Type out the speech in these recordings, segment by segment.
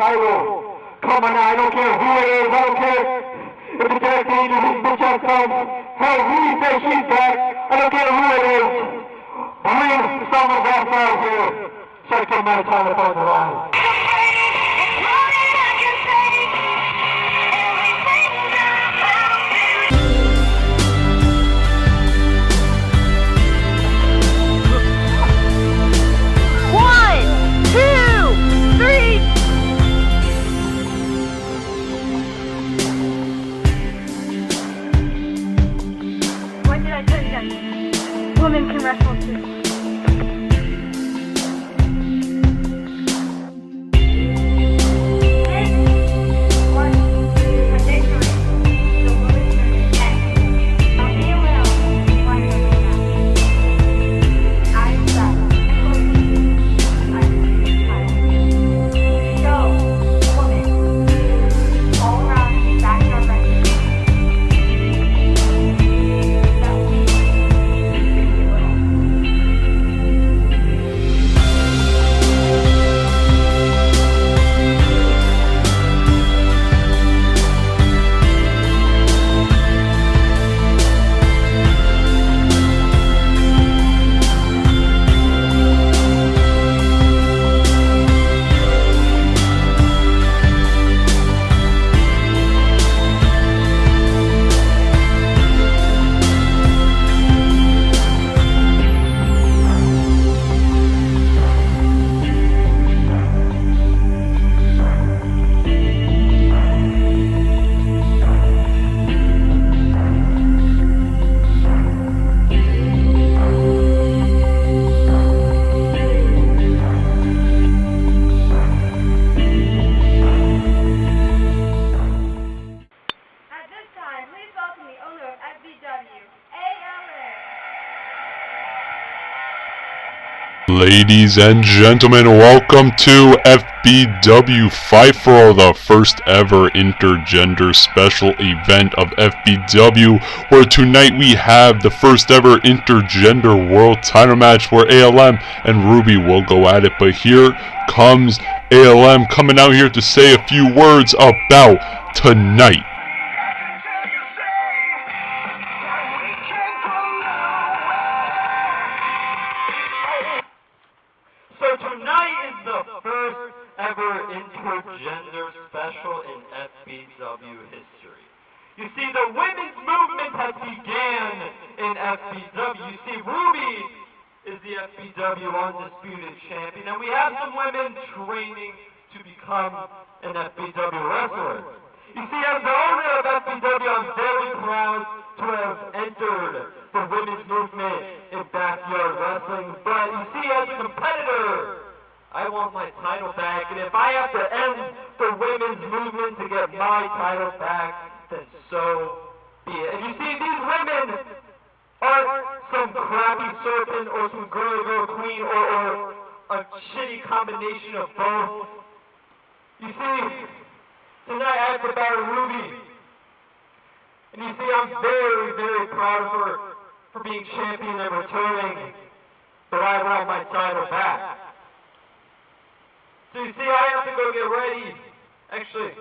title. Come on now, I don't care who it is, I don't care if the Derek Danger, his bitch ass comes. Hey, who you say she's back? I don't care who it is. Bring someone's ass out here. Check the amount of time to find the line. Women can wrestle too. Ladies and gentlemen, welcome to FBW Fight for the first ever intergender special event of FBW, where tonight we have the first ever intergender world title match where ALM and Ruby will go at it. But here comes ALM coming out here to say a few words about tonight. So tonight is the first ever intergender special in FBW history. You see, the women's movement has began in FBW. You see, Ruby is the FBW undisputed champion, and we have some women training to become an FBW wrestler. You see, as the owner of FBW, I'm very proud to have entered the women's movement in backyard wrestling, but you see, as a competitor, I want my title back, and if I have to end the women's movement to get my title back, then so be it. And you see, these women aren't some crappy serpent or some girl queen or a shitty combination of both. You see, tonight I have to battle Ruby. And you see, I'm very, very proud of her for being champion and returning, but I want my title back. So you see, I have to go get ready. Actually,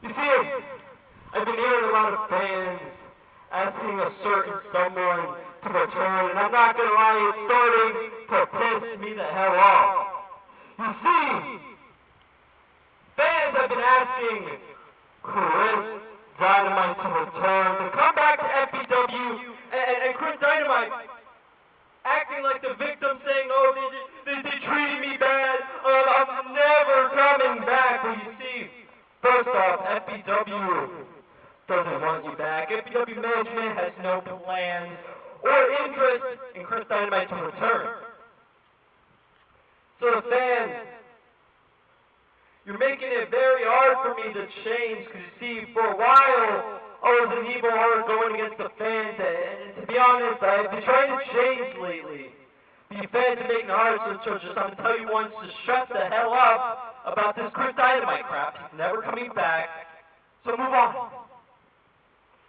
you see, I've been hearing a lot of fans asking a certain someone to return, and I'm not going to lie, it's starting to piss me the hell off. You see, fans have been asking Chris Dynamite to return, to come back to FBW, and Chris Dynamite acting like the victim, saying, oh, they treated me bad, I'm never coming back. But you see, first off, FBW doesn't want you back. FBW management has no plans or interest in Chris Dynamite to return. So the fans, you're making it very hard for me to change, because you see, for a while, I was an evil heart going against the fans, and to be honest, I've been trying to change lately. The fans are making it hard, so just I'm going to tell you once to shut the hell up about this Chris Dynamite crap. He's never coming back, so move on.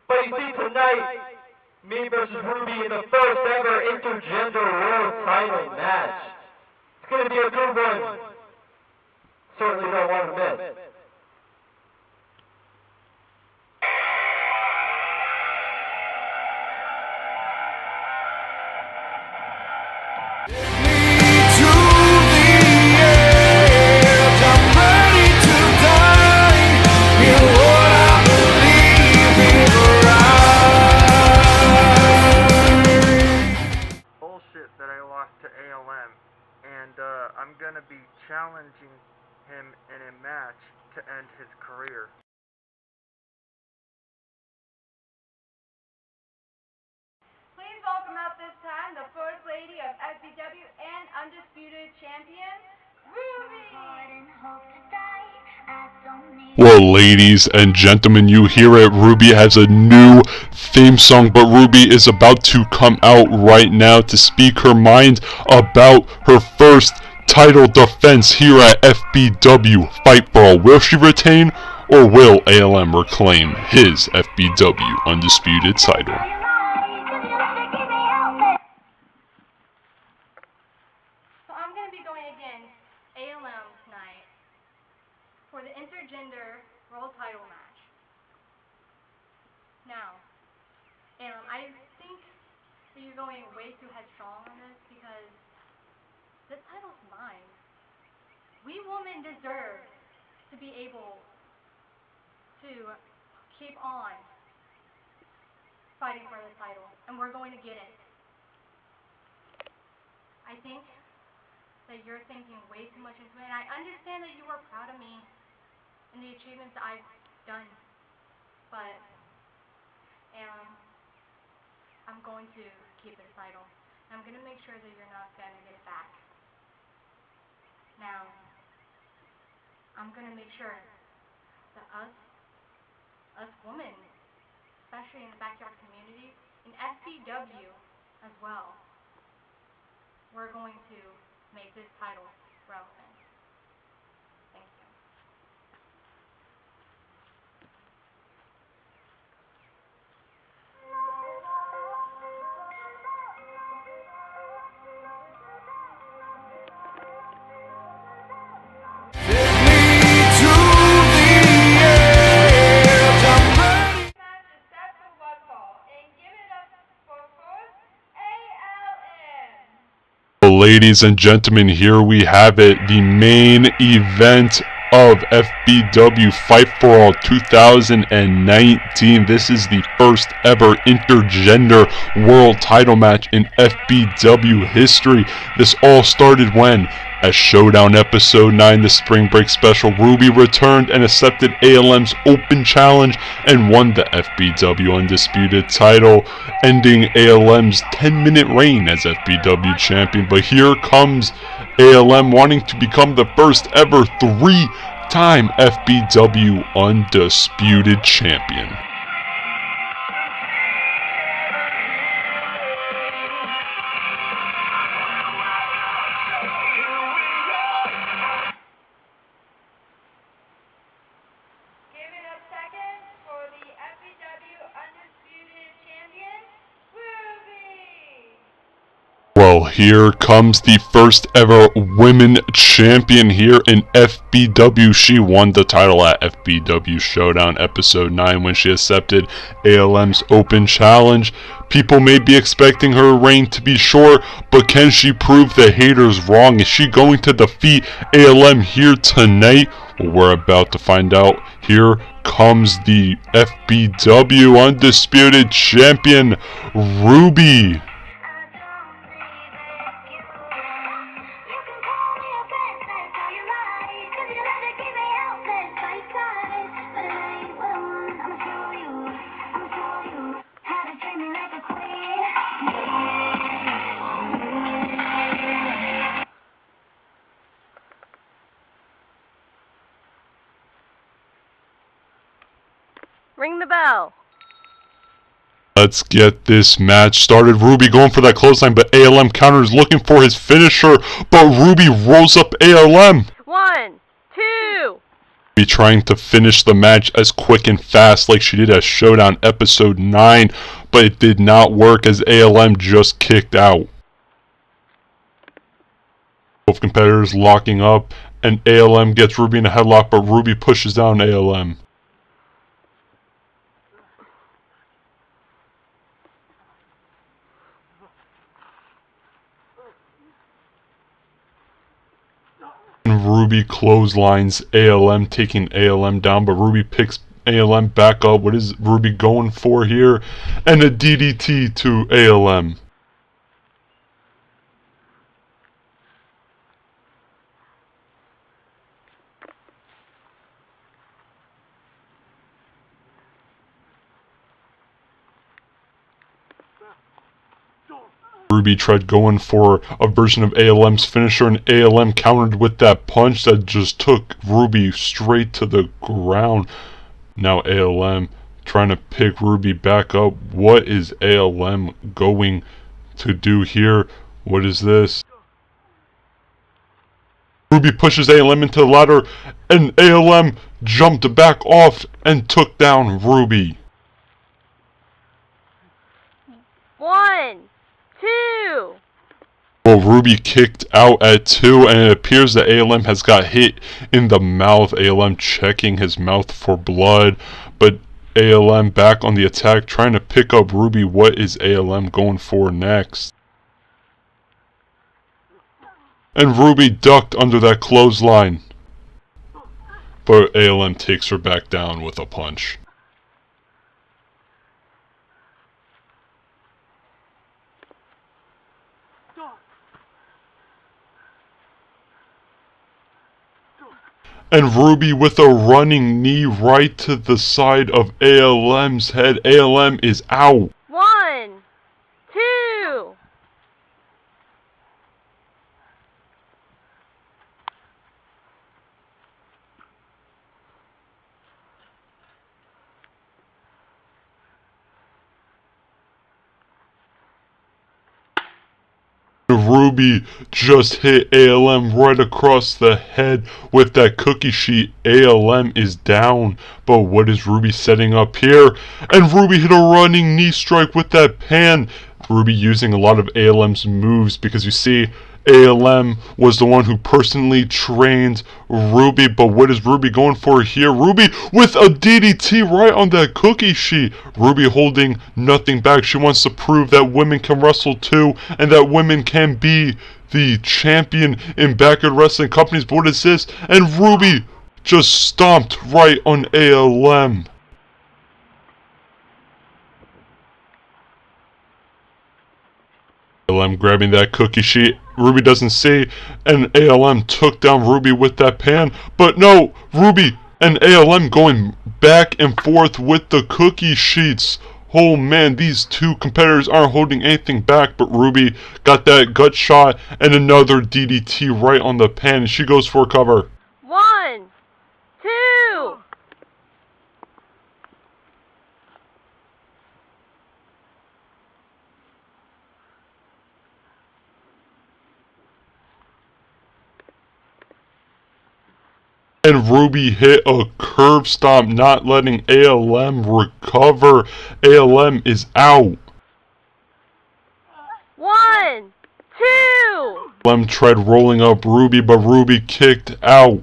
But you see, tonight, me versus Ruby in the first ever intergender world title match. It's going to be a good one. certainly don't want to miss. Bullshit that I lost to ALM, and I'm gonna be challenging him in a match to end his career. Please welcome at this time the First Lady of FBW and Undisputed Champion, Ruby! Well, ladies and gentlemen, you hear it. Ruby has a new theme song, but Ruby is about to come out right now to speak her mind about her first title defense here at FBW Fight for All. Will she retain, or will ALM reclaim his FBW Undisputed title? So I'm going to be going against ALM tonight for the intergender world title match. Now, I think that you're going way too headstrong on this because this title's mine. We women deserve to be able to keep on fighting for this title, and we're going to get it. I think that you're thinking way too much into it, and I understand that you are proud of me and the achievements that I've done, but I'm going to keep this title. I'm going to make sure that you're not going to get it back. Now, I'm going to make sure that us women, especially in the backyard community, in FBW as well, we're going to make this title relevant. Thank you. Ladies and gentlemen, here we have it, the main event of FBW Fight for All 2019. This is the first ever intergender world title match in FBW history. This all started when, at Showdown Episode 9, the Spring Break Special, Ruby returned and accepted ALM's open challenge and won the FBW Undisputed title, ending ALM's 10-minute reign as FBW champion. But here comes ALM wanting to become the first ever 3-time FBW Undisputed champion. Well, here comes the first ever women champion here in FBW. She won the title at FBW Showdown Episode 9 when she accepted ALM's open challenge. People may be expecting her reign to be short, but can she prove the haters wrong? Is she going to defeat ALM here tonight? Well, we're about to find out. Here comes the FBW Undisputed Champion, Ruby. Ring the bell. Let's get this match started. Ruby going for that clothesline, but ALM counters, looking for his finisher, but Ruby rolls up ALM. 1, 2. Ruby trying to finish the match as quick and fast like she did at Showdown Episode 9, but it did not work as ALM just kicked out. Both competitors locking up, and ALM gets Ruby in a headlock, but Ruby pushes down ALM. And Ruby clotheslines ALM, taking ALM down, but Ruby picks ALM back up. What is Ruby going for here? And a DDT to ALM. Ruby tried going for a version of ALM's finisher, and ALM countered with that punch that just took Ruby straight to the ground. Now ALM trying to pick Ruby back up. What is ALM going to do here? What is this? Ruby pushes ALM into the ladder, and ALM jumped back off and took down Ruby. 1, 2. Well, Ruby kicked out at 2, and it appears that ALM has got hit in the mouth. ALM checking his mouth for blood, but ALM back on the attack, trying to pick up Ruby. What is ALM going for next? And Ruby ducked under that clothesline, but ALM takes her back down with a punch. And Ruby with a running knee right to the side of ALM's head. ALM is out. 1, 2. Ruby just hit ALM right across the head with that cookie sheet. ALM is down, but what is Ruby setting up here? And Ruby hit a running knee strike with that pan. Ruby using a lot of ALM's moves, because you see, ALM was the one who personally trained Ruby, but what is Ruby going for here? Ruby with a DDT right on that cookie sheet. Ruby holding nothing back. She wants to prove that women can wrestle too, and that women can be the champion in backyard wrestling companies. But what is this? And Ruby just stomped right on ALM. ALM grabbing that cookie sheet. Ruby doesn't see, and ALM took down Ruby with that pan. But no, Ruby and ALM going back and forth with the cookie sheets. Oh man, these two competitors aren't holding anything back, but Ruby got that gut shot and another DDT right on the pan, and she goes for a cover. 1, 2. And Ruby hit a curb stomp, not letting ALM recover. ALM is out. 1, 2. ALM tried rolling up Ruby, but Ruby kicked out.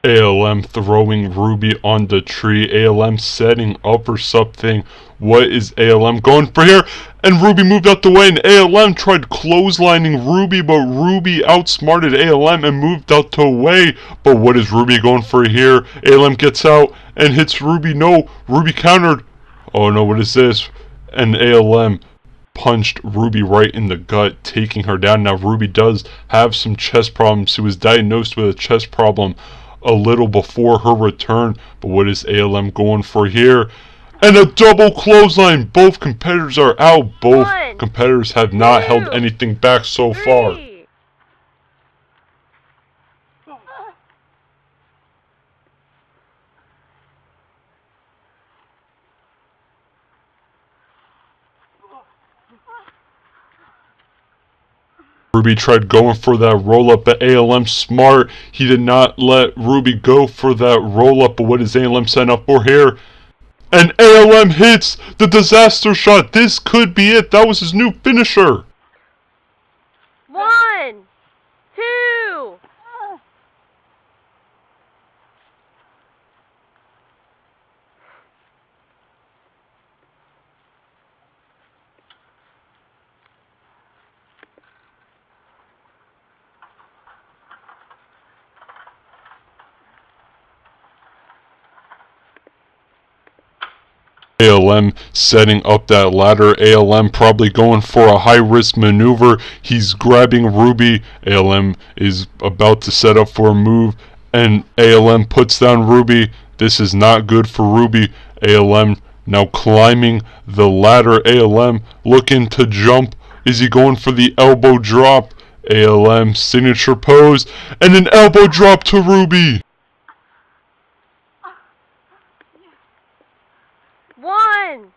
ALM throwing Ruby on the tree. ALM setting up for something. What is ALM going for here? And Ruby moved out the way, and ALM tried clotheslining Ruby, but Ruby outsmarted ALM and moved out the way. But what is Ruby going for here? ALM gets out and hits Ruby. No, Ruby countered. Oh no, what is this? And ALM punched Ruby right in the gut, taking her down. Now Ruby does have some chest problems. She was diagnosed with a chest problem a little before her return, but what is ALM going for here? And a double clothesline. Both competitors are out. Both competitors have not held anything back so far. Ruby tried going for that roll-up, but ALM smart. He did not let Ruby go for that roll-up, but what is ALM setting up for here? And ALM hits the disaster shot. This could be it. That was his new finisher. 1, 2. ALM setting up that ladder. ALM probably going for a high-risk maneuver. He's grabbing Ruby. ALM is about to set up for a move, and ALM puts down Ruby. This is not good for Ruby. ALM now climbing the ladder. ALM looking to jump. Is he going for the elbow drop? ALM signature pose, and an elbow drop to Ruby. 1,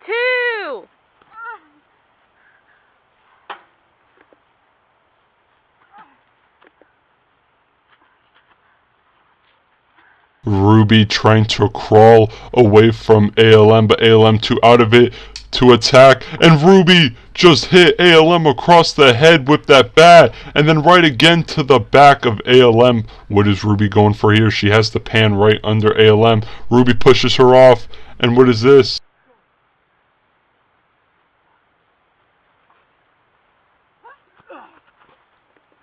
2. Ruby trying to crawl away from ALM, but ALM too out of it to attack, and Ruby just hit ALM across the head with that bat, and then right again to the back of ALM. What is Ruby going for here? She has the pan right under ALM. Ruby pushes her off, and what is this?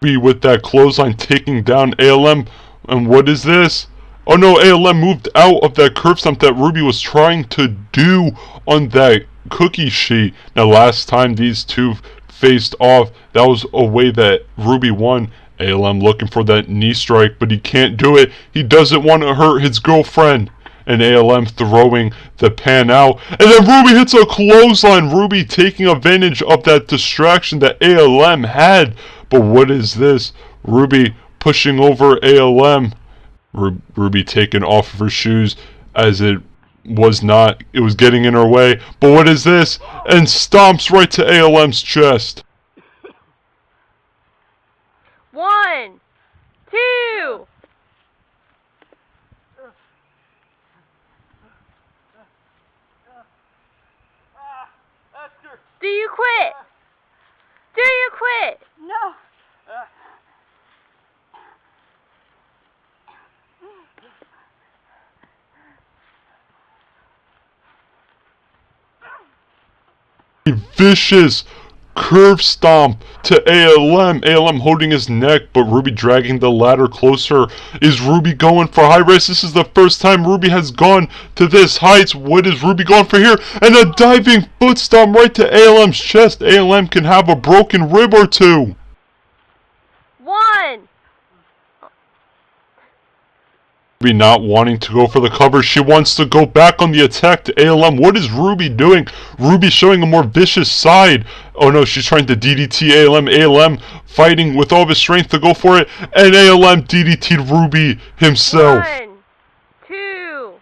Ruby with that clothesline taking down ALM, and what is this? Oh no, ALM moved out of that curve stomp that Ruby was trying to do on that cookie sheet. Now last time these two faced off, that was a way that Ruby won. ALM looking for that knee strike, but he can't do it. He doesn't want to hurt his girlfriend. And ALM throwing the pan out. And then Ruby hits a clothesline. Ruby taking advantage of that distraction that ALM had. But what is this? Ruby pushing over ALM. Ruby taking off of her shoes as it was getting in her way. But what is this? And stomps right to ALM's chest. 1, 2. Do you quit? Do you quit? No. A vicious curve stomp to ALM. ALM holding his neck, but Ruby dragging the ladder closer. Is Ruby going for high risk? This is the first time Ruby has gone to this heights. What is Ruby going for here? And a diving foot stomp right to ALM's chest. ALM can have a broken rib or two. 1. Ruby not wanting to go for the cover. She wants to go back on the attack to ALM. What is Ruby doing? Ruby showing a more vicious side. Oh no, she's trying to DDT ALM. ALM fighting with all of his strength to go for it. And ALM DDT'd Ruby himself. 1, 2.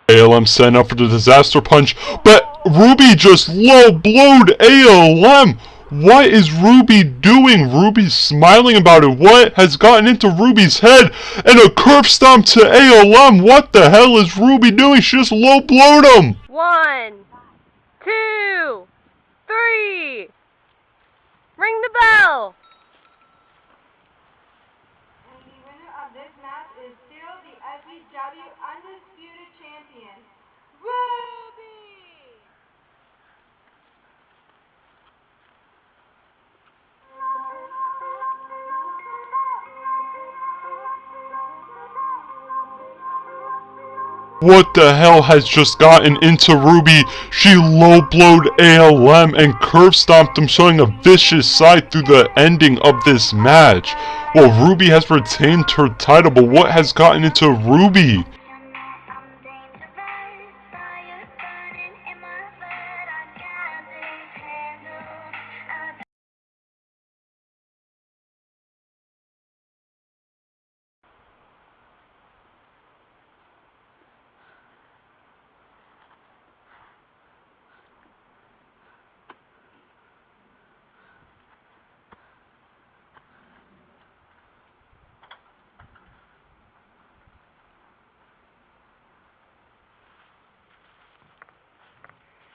ALM setting up for the disaster punch, but Ruby just low-blowed ALM. What is Ruby doing? Ruby's smiling about it. What has gotten into Ruby's head? And a curve stomp to ALM. What the hell is Ruby doing? She just low-blowed him. 1, 2, 3. Ring the bell. And the winner of this match is still the FBW Undisputed Champion, Ruby! What the hell has just gotten into Ruby? She low-blowed ALM and curve stomped him, showing a vicious side through the ending of this match. Well, Ruby has retained her title, but what has gotten into Ruby?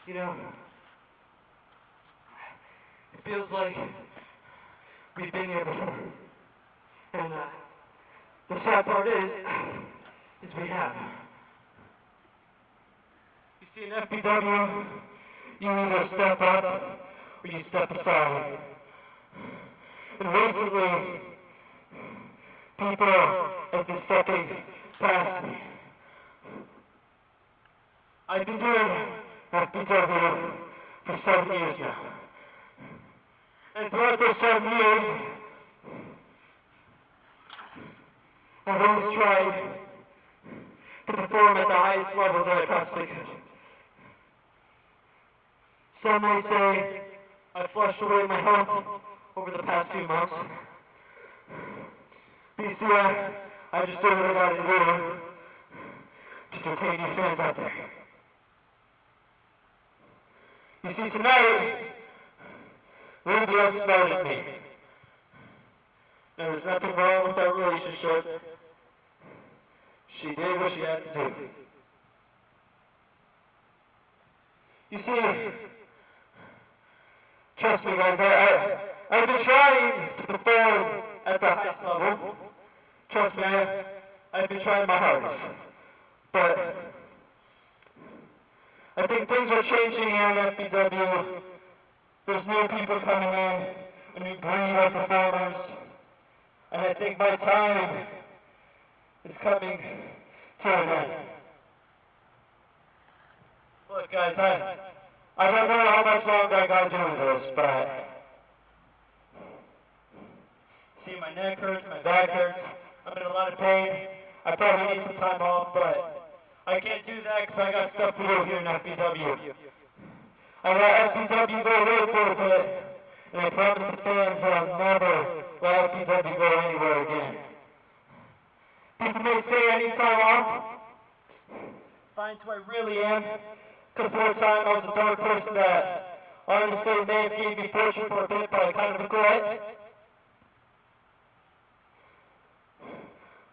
You know, it feels like we've been here before. And the sad part is we have. You see, in FBW, you either step up or you step aside. And recently, people have been stepping past me. I've been doing FBW for 7 years now. And throughout those 7 years, I've always tried to perform at the highest level that I possibly could. Some may say I flushed away my health over the past few months. But you see, I just did what I gotta do to entertain you fans out there. You see, tonight, Lindsay outsmarted me. There was nothing wrong with our relationship. She did what she had to do. You see, trust me guys, I've been trying to perform at the highest level. Trust me, I've been trying my hardest. But I think things are changing here at FBW. There's new people coming in, a new breed of performers. And I think my time is coming to an end. Look guys, I don't know how much longer I gotta do this, but see, my neck hurts, my back hurts, I'm in a lot of pain. I probably need some time off, but I can't do that because I got stuff to do here in FBW. I let FBW go away for a bit, and I promise the fans that I'll never let FBW go anywhere again. People may say I need time off. Find who I really am. Because for a time I was a dark person that honestly may have gave me fortune for a bit, but I kind of regret.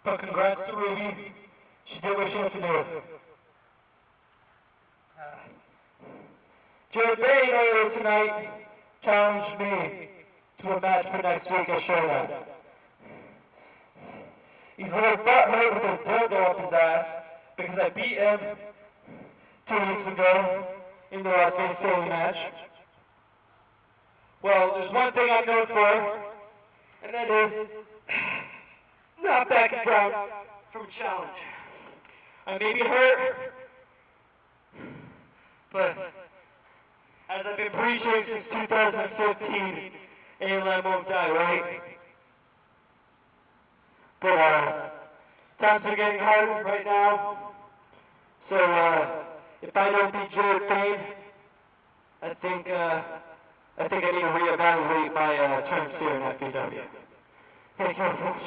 But congrats to Ruby. She did what she had to do. Jared Bain earlier tonight challenged me to a match for next week at Showdown. He's a little butthurt with his dildo up his ass because I beat him 2 weeks ago in the Las Vegas Daily match. Well, there's one thing I'm known for, and that is not backing down from a challenge. I may be hurt, but as I've been preaching since 2015, ALM won't die, right? But times are getting hard right now, so if I don't beat Jared Payne, I think I need to reevaluate my terms here in FBW. Thank you very much.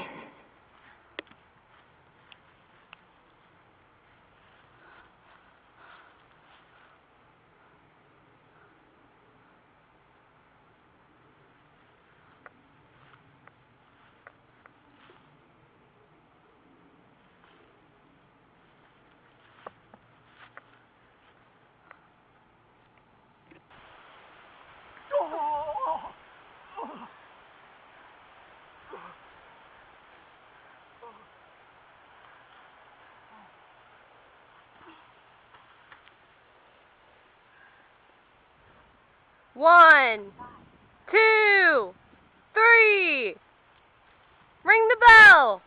One, 2, 3. Ring the bell.